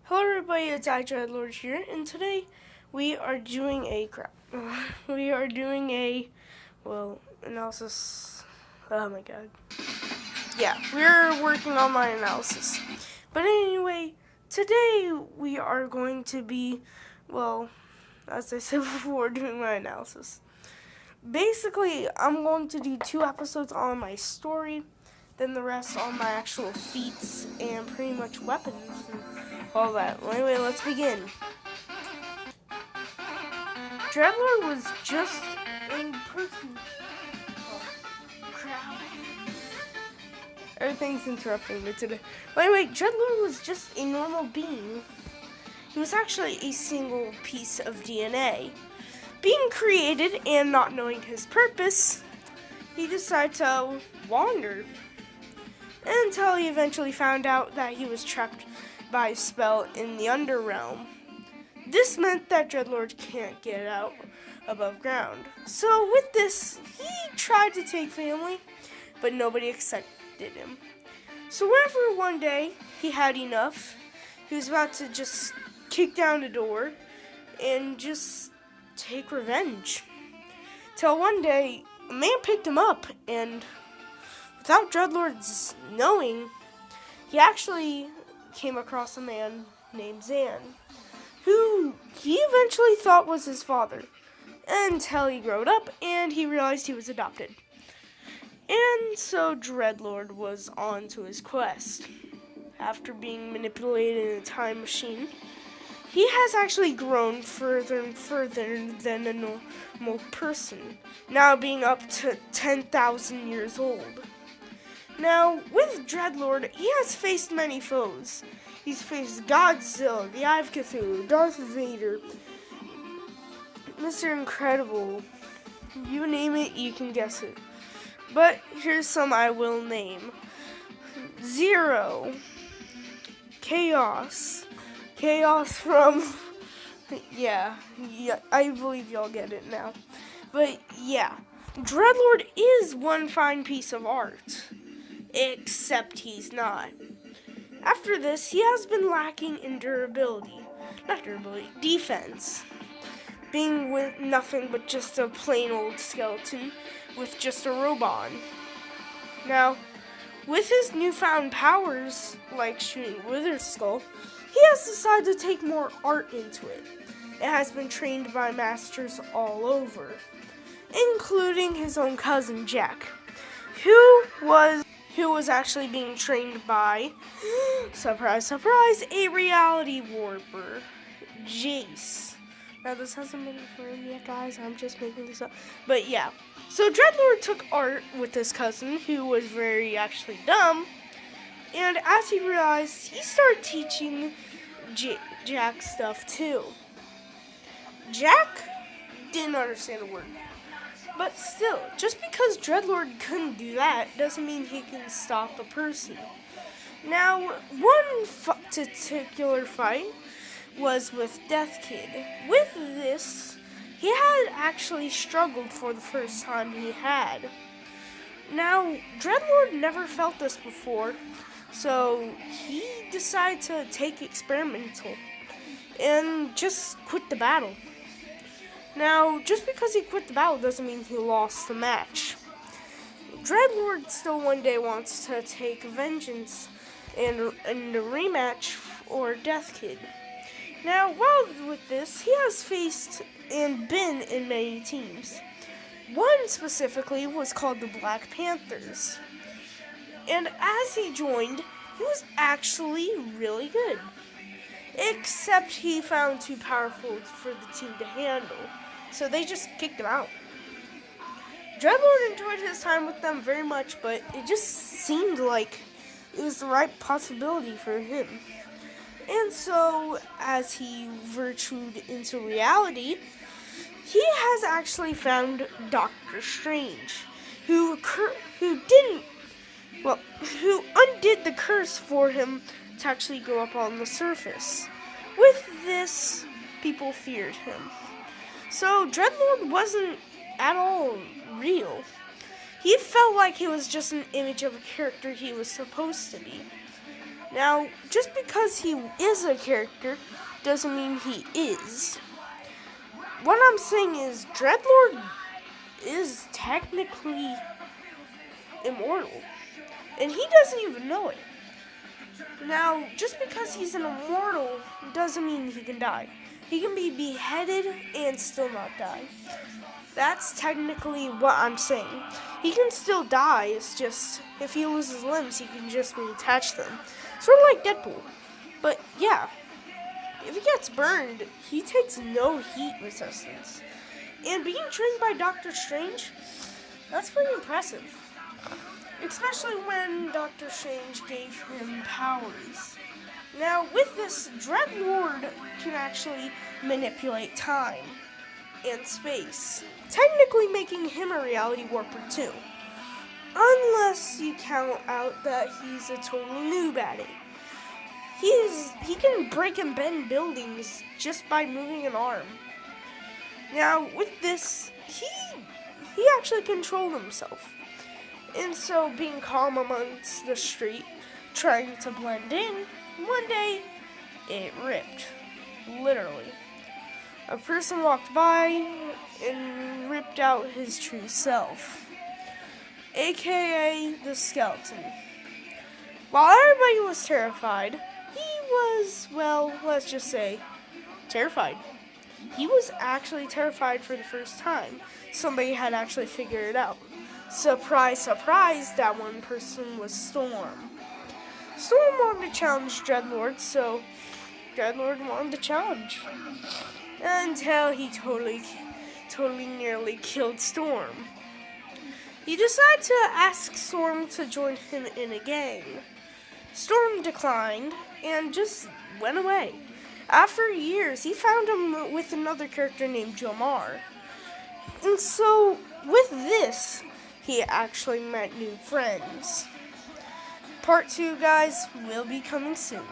Hello everybody, it's iDreadlord here, and today we are doing analysis. Oh my god. Yeah, we're working on my analysis. But anyway, today we are going to be, as I said before, doing my analysis. Basically, I'm going to do 2 episodes on my story, then the rest on my actual feats and pretty much weapons and all that. Well, anyway, let's begin. Dreadlord was just a person. Oh, crap. Everything's interrupting me today. But anyway, Dreadlord was just a normal being. He was actually a single piece of DNA. Being created and not knowing his purpose, he decided to wander until he eventually found out that he was trapped by a spell in the Underrealm. This meant that Dreadlord can't get out above ground. So with this, he tried to take family, but nobody accepted him. So whenever one day he had enough, he was about to just kick down the door and just take revenge. Till one day, a man picked him up, and without Dreadlord's knowing, he actually came across a man named Zan, who he eventually thought was his father, until he grew up and he realized he was adopted. And so Dreadlord was on to his quest. After being manipulated in a time machine, he has actually grown further and further than a normal person, now being up to 10,000 years old. Now, with Dreadlord, he has faced many foes. He's faced Godzilla, the Eye of Cthulhu, Darth Vader, Mr. Incredible. You name it, you can guess it. But here's some I will name. Zero. Chaos from... yeah, I believe y'all get it now. But yeah, Dreadlord is one fine piece of art. Except he's not. After this, he has been lacking in defense. Being with nothing but just a plain old skeleton with just a robe on. Now, with his newfound powers, like shooting Wither Skull, he has decided to take more art into it. It has been trained by masters all over, including his own cousin Jack, who was actually being trained by, surprise, surprise, a reality warper, Jace. Now, this hasn't been confirmed yet, guys. I'm just making this up. But yeah. So Dreadlord took art with his cousin, who was very actually dumb. And as he realized, he started teaching Jack stuff too. Jack didn't understand a word. But still, just because Dreadlord couldn't do that doesn't mean he can stop a person. Now, one particular fight was with Death Kid. With this, he had actually struggled for the first time he had. Now, Dreadlord never felt this before, so he decided to take experimental and just quit the battle. Now, just because he quit the battle doesn't mean he lost the match. Dreadlord still one day wants to take vengeance and a rematch for Death Kid. Now, while with this, he has faced and been in many teams. One specifically was called the Black Panthers. And as he joined, he was actually really good. Except he found too powerful for the team to handle. So they just kicked him out. Dreadlord enjoyed his time with them very much, but it just seemed like it was the right possibility for him. And so, as he virtued into reality, he has actually found Doctor Strange, who undid the curse for him to actually go up on the surface. With this, people feared him. So Dreadlord wasn't at all real. He felt like he was just an image of a character he was supposed to be. Now, just because he is a character doesn't mean he is. What I'm saying is Dreadlord is technically immortal, and he doesn't even know it. Now, just because he's an immortal doesn't mean he can die. He can be beheaded and still not die. That's technically what I'm saying. He can still die, it's just, if he loses limbs, he can just reattach them. Sort of like Deadpool. But yeah, if he gets burned, he takes no heat resistance. And being trained by Doctor Strange, that's pretty impressive. Especially when Doctor Strange gave him powers. Now, with this, Dreadlord can actually manipulate time and space, technically making him a reality warper too. Unless you count out that he's a total noob at it. He can break and bend buildings just by moving an arm. Now, with this, he actually controlled himself. And so, being calm amongst the street, trying to blend in, one day, it ripped. Literally. A person walked by and ripped out his true self, aka the skeleton. While everybody was terrified, he was, well, let's just say, terrified. He was actually terrified for the first time. Somebody had actually figured it out. Surprise, surprise, that one person was Storm. Storm wanted to challenge Dreadlord, so Dreadlord wanted to challenge. Until he totally nearly killed Storm. He decided to ask Storm to join him in a gang. Storm declined and just went away. After years, he found him with another character named Jomar. And so, with this, he actually met new friends. Part 2, guys, will be coming soon.